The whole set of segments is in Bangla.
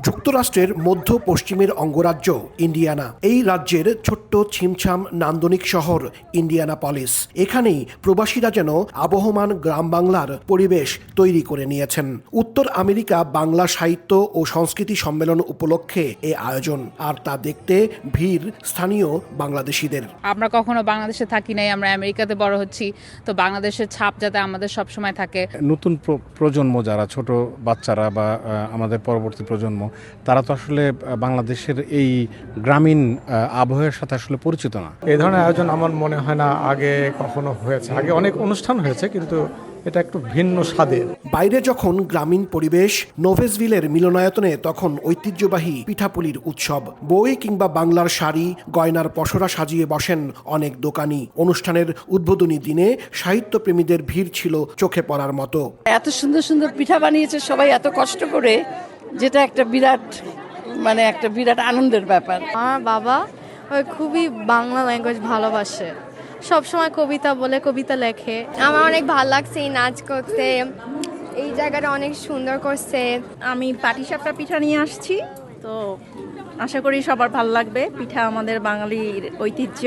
যুক্তরাষ্ট্রের মধ্য পশ্চিমের অঙ্গরাজ্য ইন্ডিয়ানা। এই রাজ্যের ছোট্ট ছিমছাম নান্দনিক শহর ইন্ডিয়ানাপলিস। এখানেই প্রবাসীরা যেন আবহমান গ্রাম বাংলার পরিবেশ তৈরি করে নিয়েছেন। উত্তর আমেরিকা বাংলা সাহিত্য ও সংস্কৃতি সম্মেলন উপলক্ষে এ আয়োজন, আর তা দেখতে ভিড় স্থানীয় বাংলাদেশিদের। আমরা কখনো বাংলাদেশে থাকি নাই, আমরা আমেরিকাতে বড় হচ্ছি, তো বাংলাদেশের ছাপ যাতে আমাদের সবসময় থাকে। নতুন প্রজন্ম যারা ছোট বাচ্চারা বা আমাদের পরবর্তী প্রজন্ম, তারা তো আসলে বাংলাদেশের এই গ্রামীণ আবহাওয়ার সাথে আসলে পরিচিত না। এই ধরনের আয়োজন আমার মনে হয় না আগে কখনো হয়েছে। আগে অনেক অনুষ্ঠান হয়েছে, কিন্তু এটা একটু ভিন্ন স্বাদের। বাইরে যখন গ্রামীণ পরিবেশ, নোভেসভিলের মিলনায়তনে তখন ঐতিহ্যবাহী পিঠাপুলির উৎসব। বই কিংবা বাংলার শাড়ি, গয়নার পসরা সাজিয়ে বসেন অনেক দোকানি। অনুষ্ঠানের উদ্বোধনী দিনে সাহিত্যপ্রেমীদের ভিড় ছিল চোখে পড়ার মতো। এত সুন্দর সুন্দর পিঠা বানিয়েছে সবাই এত কষ্ট করে, যেটা একটা বিরাট আনন্দের ব্যাপার। আমার বাবা খুবই বাংলা ল্যাঙ্গুয়েজ ভালোবাসে, সব সময় কবিতা বলে, কবিতা লেখে। আমার অনেক ভালো লাগছে এই নাচ করতে, এই জায়গাটা অনেক সুন্দর করছে। আমি পাটিসাপটা পিঠা নিয়ে আসছি, তো আশা করি সবার ভালো লাগবে। পিঠা আমাদের বাঙালির ঐতিহ্য।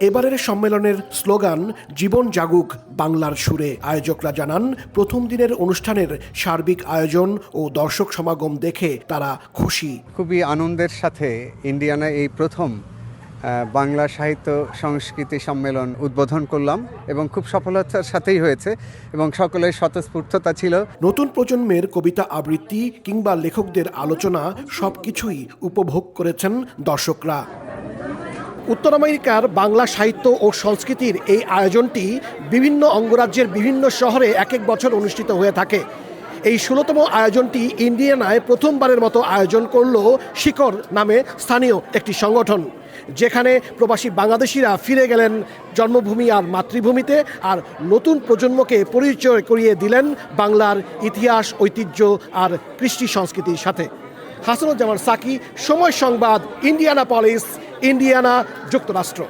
এবারের সম্মেলনের স্লোগান জীবন জাগুক বাংলার সুরে। আয়োজকরা জানান, প্রথম দিনের অনুষ্ঠানের সার্বিক আয়োজন ও দর্শক সমাগম দেখে তারা খুশি। খুবই আনন্দের সাথে ইন্ডিয়ানা এই প্রথম বাংলা সাহিত্য সংস্কৃতি সম্মেলন উদ্বোধন করলাম এবং খুব সফলতার সাথেই হয়েছে এবং সকলের স্বতঃস্ফূর্ততা ছিল। নতুন প্রজন্মের কবিতা আবৃত্তি কিংবা লেখকদের আলোচনা সবকিছুই উপভোগ করেছেন দর্শকরা। উত্তর আমেরিকার বাংলা সাহিত্য ও সংস্কৃতির এই আয়োজনটি বিভিন্ন অঙ্গরাজ্যের বিভিন্ন শহরে এক এক বছর অনুষ্ঠিত হয়ে থাকে। এই 16তম আয়োজনটি ইন্ডিয়ানায় প্রথমবারের মতো আয়োজন করল শিকড় নামে স্থানীয় একটি সংগঠন, যেখানে প্রবাসী বাংলাদেশিরা ফিরে গেলেন জন্মভূমি আর মাতৃভূমিতে, আর নতুন প্রজন্মকে পরিচয় করিয়ে দিলেন বাংলার ইতিহাস, ঐতিহ্য আর কৃষ্টি সংস্কৃতির সাথে। হাসানুজ্জামান সাকি, সময় সংবাদ, ইন্ডিয়ানাপলিস, ইন্ডিয়ানা, যুক্তরাষ্ট্র।